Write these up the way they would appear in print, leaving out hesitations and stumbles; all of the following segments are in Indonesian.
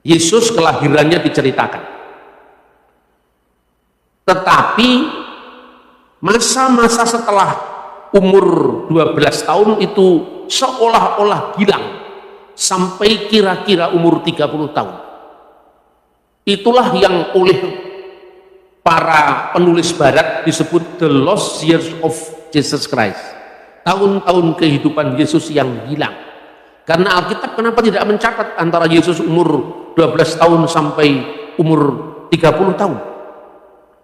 Yesus kelahirannya diceritakan. Tetapi masa-masa setelah umur 12 tahun itu seolah-olah hilang sampai kira-kira umur 30 tahun. Itulah yang oleh para penulis barat disebut the lost years of Jesus Christ, tahun-tahun kehidupan Yesus yang hilang. Karena Alkitab kenapa tidak mencatat antara Yesus umur 12 tahun sampai umur 30 tahun?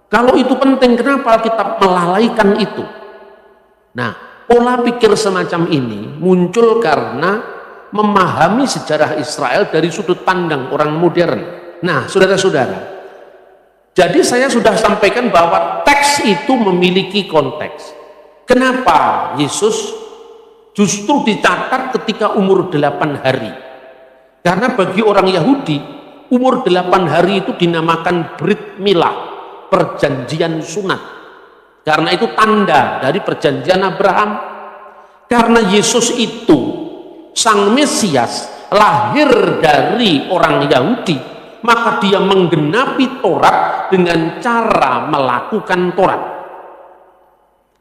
Kalau itu penting, kenapa Alkitab melalaikan itu? Nah, pola pikir semacam ini muncul karena memahami sejarah Israel dari sudut pandang orang modern. Nah, saudara-saudara, jadi saya sudah sampaikan bahwa teks itu memiliki konteks. Kenapa Yesus justru dicatat ketika umur 8 hari? Karena bagi orang Yahudi, umur 8 hari itu dinamakan Brit Milah, perjanjian sunat. Karena itu tanda dari perjanjian Abraham. Karena Yesus itu, Sang Mesias, lahir dari orang Yahudi, maka dia menggenapi Taurat dengan cara melakukan Taurat.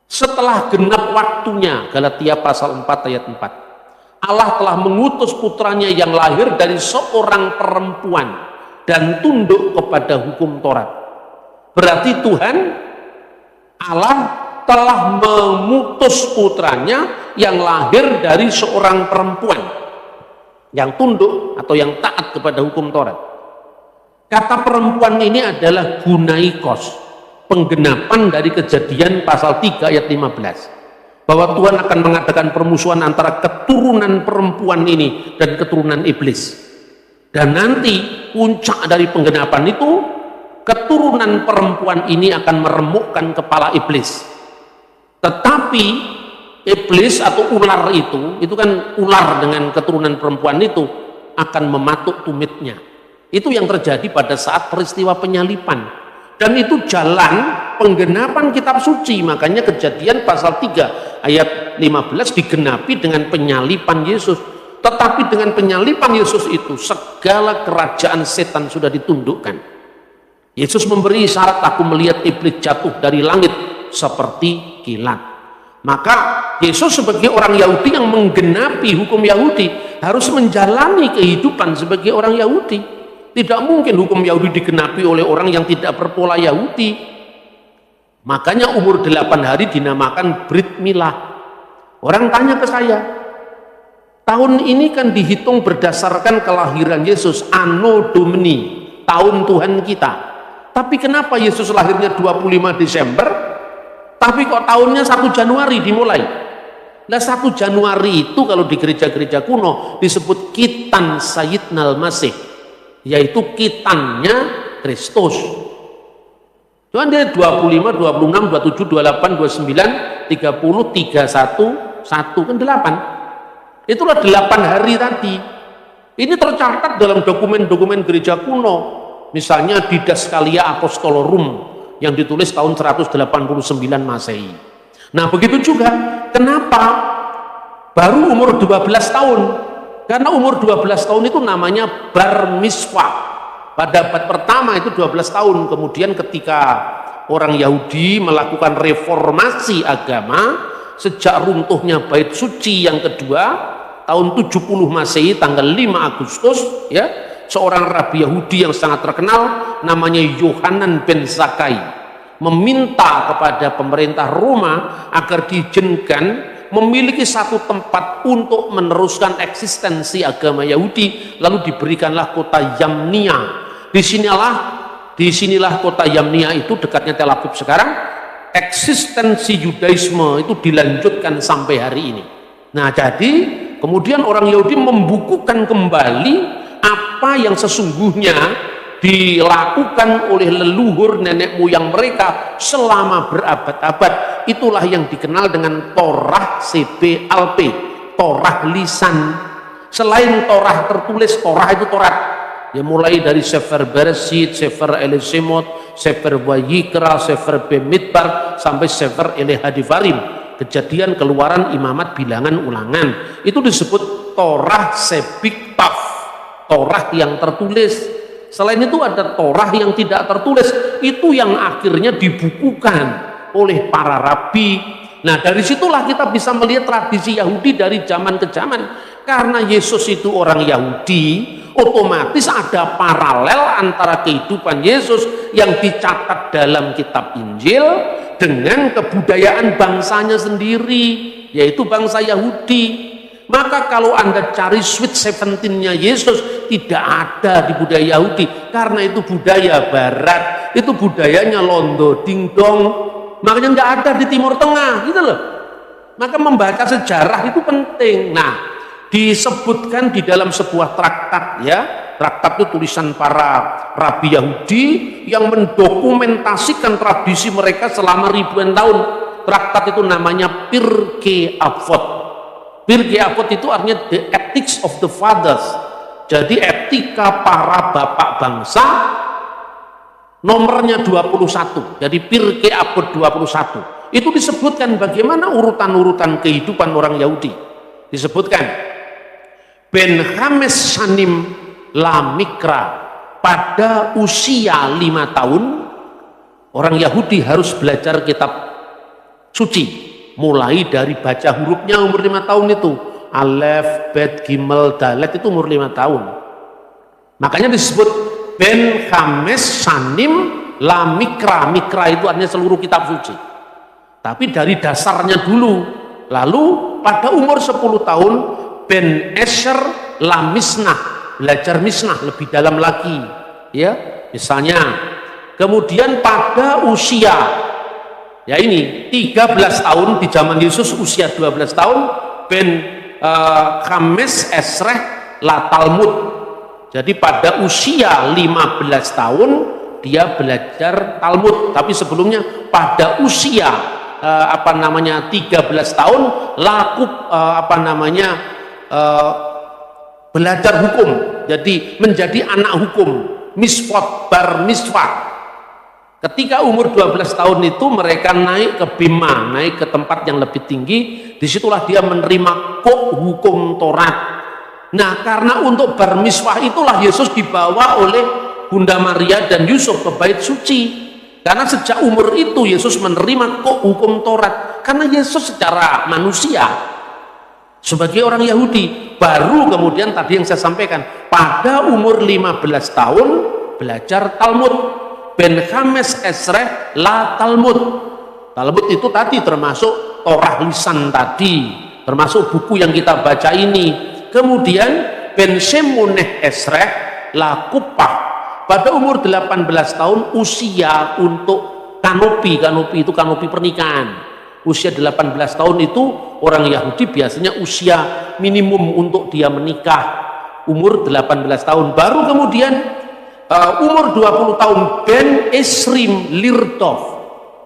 Setelah genap waktunya, Galatia pasal 4 ayat 4, Allah telah mengutus putranya yang lahir dari seorang perempuan dan tunduk kepada hukum Taurat. Berarti Tuhan Allah telah memutus putranya yang lahir dari seorang perempuan yang tunduk atau yang taat kepada hukum Taurat. Kata perempuan ini adalah gunaikos, penggenapan dari Kejadian pasal 3 ayat 15, bahwa Tuhan akan mengadakan permusuhan antara keturunan perempuan ini dan keturunan iblis. Dan nanti puncak dari penggenapan itu, keturunan perempuan ini akan meremukkan kepala iblis. Tetapi iblis atau ular itu kan ular dengan keturunan perempuan itu akan mematuk tumitnya. Itu yang terjadi pada saat peristiwa penyalipan. Dan itu jalan penggenapan kitab suci. Makanya Kejadian pasal 3 ayat 15 digenapi dengan penyalipan Yesus. Tetapi dengan penyalipan Yesus itu segala kerajaan setan sudah ditundukkan. Yesus memberi isyarat, aku melihat iblis jatuh dari langit seperti kilat. Maka Yesus sebagai orang Yahudi yang menggenapi hukum Yahudi harus menjalani kehidupan sebagai orang Yahudi. Tidak mungkin hukum Yahudi digenapi oleh orang yang tidak berpola Yahudi. Makanya umur 8 hari dinamakan Brit Milah. Orang tanya ke saya, tahun ini kan dihitung berdasarkan kelahiran Yesus, Anno Domini, tahun Tuhan kita. Tapi kenapa Yesus lahirnya 25 Desember, tapi kok tahunnya 1 Januari dimulai? Nah, 1 Januari itu kalau di gereja-gereja kuno disebut Kitan Sayyidnal Masih, yaitu kitannya Kristus. Cuman dia 25, 26, 27, 28, 29, 30, 31, 1, kan 8. Itulah 8 hari tadi. Ini tercatat dalam dokumen-dokumen gereja kuno. Misalnya Didaskalia Apostolorum yang ditulis tahun 189 Masehi. Nah, begitu juga kenapa baru umur 12 tahun? Karena umur 12 tahun itu namanya bar mitzvah. Pada abad pertama itu 12 tahun. Kemudian ketika orang Yahudi melakukan reformasi agama sejak runtuhnya bait suci yang kedua tahun 70 Masehi tanggal 5 Agustus ya, seorang rabi Yahudi yang sangat terkenal namanya Yohanan ben Zakkai meminta kepada pemerintah Roma agar diizinkan memiliki satu tempat untuk meneruskan eksistensi agama Yahudi, lalu diberikanlah kota Yamnia. Disinilah kota Yamnia itu dekatnya Tel Aviv sekarang, eksistensi Yudaisme itu dilanjutkan sampai hari ini. Nah, jadi kemudian orang Yahudi membukukan kembali apa yang sesungguhnya dilakukan oleh leluhur nenek moyang mereka selama berabad-abad. Itulah yang dikenal dengan Torah CBLP, Torah lisan. Selain Torah tertulis, Torah itu Torat ya, mulai dari Sefer Bereshit, Sefer Elesemot, Sefer Vayikra, Sefer Bemidbar sampai Sefer Elehadivarim, Kejadian, Keluaran, Imamat, Bilangan, Ulangan. Itu disebut Torah Sebiktaf. Torah yang tertulis. Selain itu ada Torah yang tidak tertulis, itu yang akhirnya dibukukan oleh para rabi. Nah, dari situlah kita bisa melihat tradisi Yahudi dari zaman ke zaman. Karena Yesus itu orang Yahudi, otomatis ada paralel antara kehidupan Yesus yang dicatat dalam kitab Injil dengan kebudayaan bangsanya sendiri, yaitu bangsa Yahudi. Maka kalau Anda cari Sweet Seventeen-nya Yesus, tidak ada di budaya Yahudi, karena itu budaya Barat, itu budayanya londo dingdong, makanya nggak ada di Timur Tengah, gitu loh. Maka membaca sejarah itu penting. Nah, disebutkan di dalam sebuah traktat, ya, traktat itu tulisan para rabi Yahudi yang mendokumentasikan tradisi mereka selama ribuan tahun. Traktat itu namanya Pirkei Avot. Pirkei Avot itu artinya the ethics of the fathers. Jadi etika para bapak bangsa, nomornya 21. Jadi Pirkei Avot 21. Itu disebutkan bagaimana urutan-urutan kehidupan orang Yahudi. Disebutkan Ben Hames Shanim La Mikra, pada usia 5 tahun orang Yahudi harus belajar kitab suci. Mulai dari baca hurufnya umur 5 tahun itu, Alef, Bet, Gimel, Dalet, itu umur 5 tahun. Makanya disebut Ben Hames Shanim La Mikra. Mikra itu artinya seluruh kitab suci. Tapi dari dasarnya dulu. Lalu pada umur 10 tahun Ben Esher La Misnah, belajar Misnah lebih dalam lagi, ya, misalnya. Kemudian pada usia, ya ini 13 tahun, di zaman Yesus usia 12 tahun, Ben Hames Esreh La Talmud. Jadi pada usia 15 tahun dia belajar Talmud. Tapi sebelumnya pada usia 13 tahun belajar hukum. Jadi menjadi anak hukum, misfot, bar misfah. Ketika umur 12 tahun itu mereka naik ke Bima, naik ke tempat yang lebih tinggi. Disitulah dia menerima hukum Taurat. Nah, karena untuk bar miswah itulah Yesus dibawa oleh Bunda Maria dan Yusuf ke bait suci. Karena sejak umur itu Yesus menerima hukum Taurat. Karena Yesus secara manusia sebagai orang Yahudi, baru kemudian tadi yang saya sampaikan, pada umur 15 tahun belajar Talmud. Ben Hames Esreh La Talmud. Talmud itu tadi termasuk Torah lisan tadi, termasuk buku yang kita baca ini. Kemudian Ben Shemuneh Esreh La Kupah. Pada umur 18 tahun usia untuk kanopi. Kanopi itu kanopi pernikahan. Usia 18 tahun itu orang Yahudi biasanya usia minimum untuk dia menikah. Umur 18 tahun. Baru kemudian umur 20 tahun Ben Esrim Lirtov.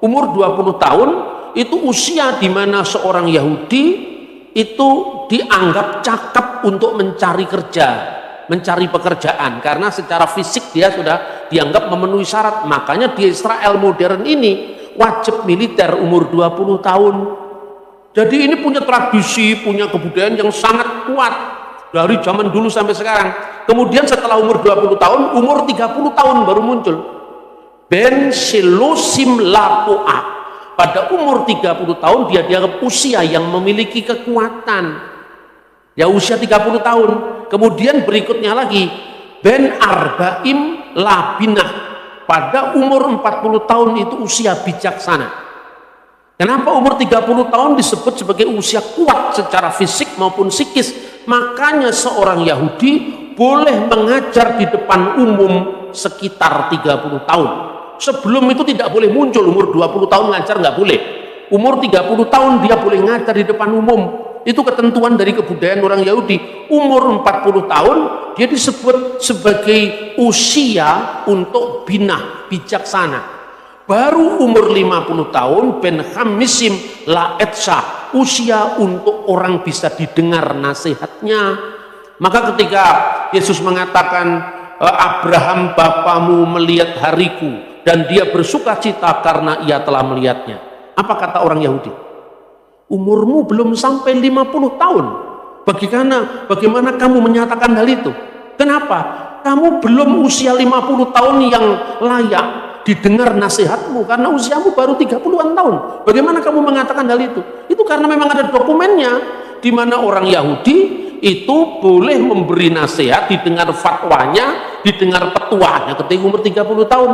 Umur 20 tahun itu usia di mana seorang Yahudi itu dianggap cakep untuk mencari kerja, mencari pekerjaan, karena secara fisik dia sudah dianggap memenuhi syarat. Makanya di Israel modern ini wajib militer umur 20 tahun. Jadi ini punya tradisi, punya kebudayaan yang sangat kuat dari zaman dulu sampai sekarang. Kemudian setelah umur 20 tahun, umur 30 tahun baru muncul Ben Shelosim Lapoa. Pada umur 30 tahun dia dianggap usia yang memiliki kekuatan. Ya, usia 30 tahun. Kemudian berikutnya lagi Ben Arbaim Labinah. Pada umur 40 tahun itu usia bijaksana. Kenapa umur 30 tahun disebut sebagai usia kuat secara fisik maupun psikis? Makanya seorang Yahudi boleh mengajar di depan umum sekitar 30 tahun. Sebelum itu tidak boleh muncul. Umur 20 tahun ngajar nggak boleh. Umur 30 tahun dia boleh ngajar di depan umum. Itu ketentuan dari kebudayaan orang Yahudi. Umur 40 tahun dia disebut sebagai usia untuk binah, bijaksana. Baru umur 50 tahun Ben Hamisim La Etsa, usia untuk orang bisa didengar nasihatnya. Maka ketika Yesus mengatakan Abraham bapamu melihat hariku dan dia bersuka cita karena ia telah melihatnya, apa kata orang Yahudi? Umurmu belum sampai 50 tahun. Bagaimana kamu menyatakan hal itu? Kenapa? Kamu belum usia 50 tahun yang layak didengar nasihatmu, karena usiamu baru 30-an tahun. Bagaimana kamu mengatakan hal itu? Itu karena memang ada dokumennya, di mana orang Yahudi itu boleh memberi nasihat, didengar fatwanya, didengar petuanya ketika umur 30 tahun.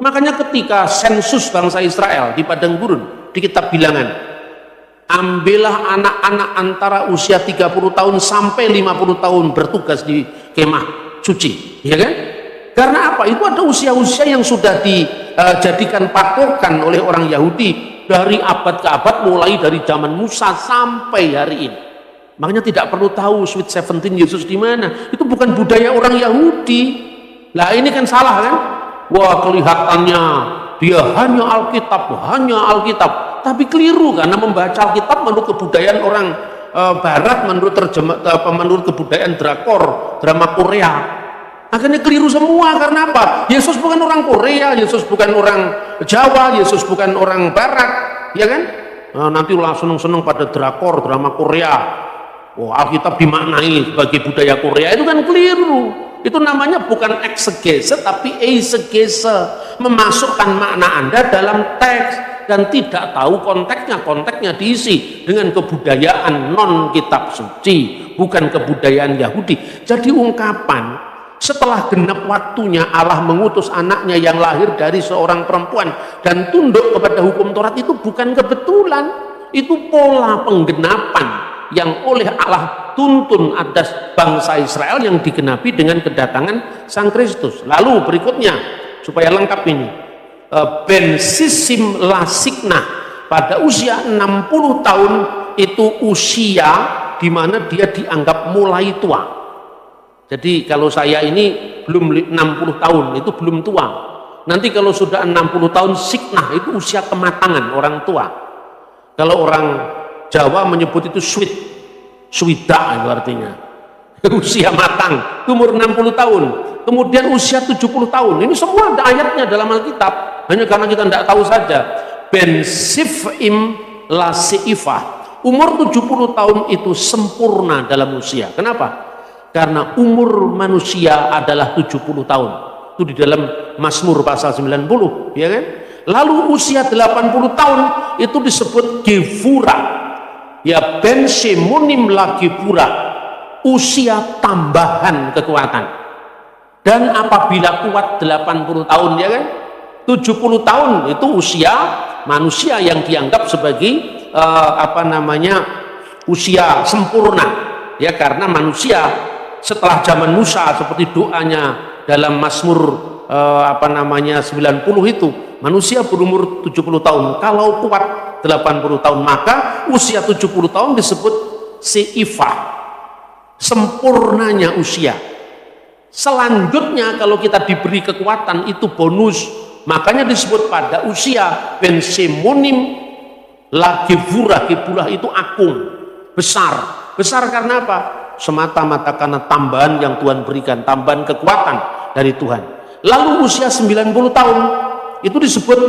Makanya ketika sensus bangsa Israel di padang gurun, di kitab bilangan, ambillah anak-anak antara usia 30 tahun sampai 50 tahun bertugas di kemah suci, ya kan? Karena apa? Itu ada usia-usia yang sudah dijadikan patokan oleh orang Yahudi dari abad ke abad, mulai dari zaman Musa sampai hari ini. Makanya tidak perlu tahu Sweet 17 Yesus di mana. Itu bukan budaya orang Yahudi. Lah ini kan salah kan? Wah, kelihatannya dia hanya Alkitab, tapi keliru karena membaca Alkitab menurut kebudayaan orang Barat, menurut kebudayaan drama Korea. Akhirnya keliru semua. Karena apa? Yesus bukan orang Korea, Yesus bukan orang Jawa, Yesus bukan orang Barat, ya kan? Nanti ulah seneng-seneng pada drama Korea. Alkitab dimaknai sebagai budaya Korea, itu kan keliru. Itu namanya bukan eksegese tapi eisegese, memasukkan makna Anda dalam teks dan tidak tahu konteksnya diisi dengan kebudayaan non kitab suci, bukan kebudayaan Yahudi. Jadi ungkapan setelah genap waktunya Allah mengutus anaknya yang lahir dari seorang perempuan dan tunduk kepada hukum Taurat, itu bukan kebetulan, itu pola penggenapan yang oleh Allah tuntun atas bangsa Israel yang digenapi dengan kedatangan Sang Kristus. Lalu berikutnya, supaya lengkap ini, Ben Sisim Lasiknah, pada usia 60 tahun itu usia di mana dia dianggap mulai tua. Jadi kalau saya ini belum 60 tahun, itu belum tua. Nanti kalau sudah 60 tahun siknah, itu usia kematangan orang tua. Kalau orang Jawa menyebut itu swida itu artinya usia matang, umur 60 tahun. Kemudian usia 70 tahun, ini semua ada ayatnya dalam Alkitab, hanya karena kita tidak tahu saja. Ben Sifim Lasiifah, umur 70 tahun itu sempurna dalam usia. Kenapa? Karena umur manusia adalah 70 tahun. Itu di dalam Mazmur pasal 90, ya kan? Lalu usia 80 tahun itu disebut Gevura. Ya, Ben Shemunim lagi pura, usia tambahan kekuatan. Dan apabila kuat 80 tahun, ya kan, 70 tahun itu usia manusia yang dianggap sebagai usia sempurna, ya, karena manusia setelah zaman Musa, seperti doanya dalam Mazmur 90 itu, manusia berumur 70 tahun, kalau kuat 80 tahun, maka usia 70 tahun disebut seifah, sempurnanya usia. Selanjutnya kalau kita diberi kekuatan itu bonus, makanya disebut pada usia Ben Shemunim lagi Gevurah itu agung, besar karena apa? Semata-mata karena tambahan yang Tuhan berikan, tambahan kekuatan dari Tuhan. Lalu usia 90 tahun itu disebut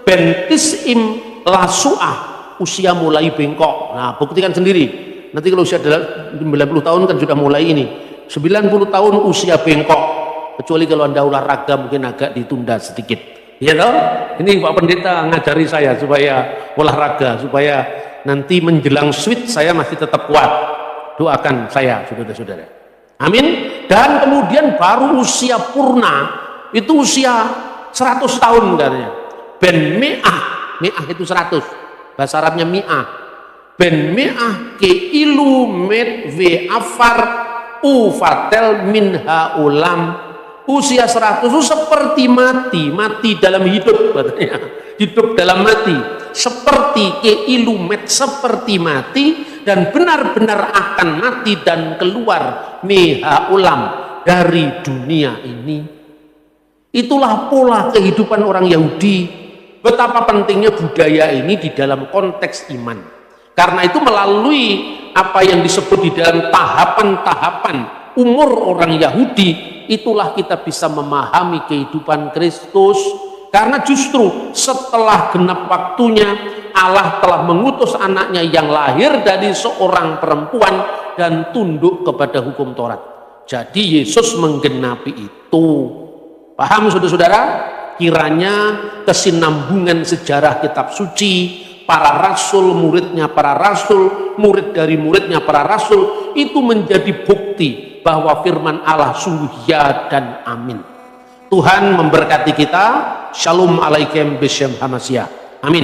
Ben Tisim Lasuah, usia mulai bengkok. Nah, buktikan sendiri. Nanti kalau usia 90 tahun kan sudah mulai ini. 90 tahun usia bengkok. Kecuali kalau Anda olahraga mungkin agak ditunda sedikit. Ya toh? Ini Pak Pendeta ngajari saya supaya olahraga, supaya nanti menjelang sweet saya masih tetap kuat. Doakan saya, saudara-saudara. Amin. Dan kemudian baru usia purna, itu usia 100 tahun katanya. Ben Me'ah itu 100, bahasa Arabnya mi'ah. Ben mi'ah ke ilu med ve afar ufatel min haulam, usia 100 itu seperti mati dalam hidup katanya. Hidup dalam mati, seperti ke ilu med, seperti mati dan benar-benar akan mati dan keluar mihaulam, dari dunia ini. Itulah pola kehidupan orang Yahudi. Betapa pentingnya budaya ini di dalam konteks iman. Karena itu melalui apa yang disebut di dalam tahapan-tahapan umur orang Yahudi, itulah kita bisa memahami kehidupan Kristus. Karena justru setelah genap waktunya, Allah telah mengutus anaknya yang lahir dari seorang perempuan dan tunduk kepada hukum Taurat. Jadi Yesus menggenapi itu. Paham saudara-saudara? Kiranya kesinambungan sejarah kitab suci, para rasul, muridnya para rasul, murid dari muridnya para rasul, itu menjadi bukti bahwa firman Allah sungguh ya dan amin. Tuhan memberkati kita. Shalom alaikum Beshem Hamasya.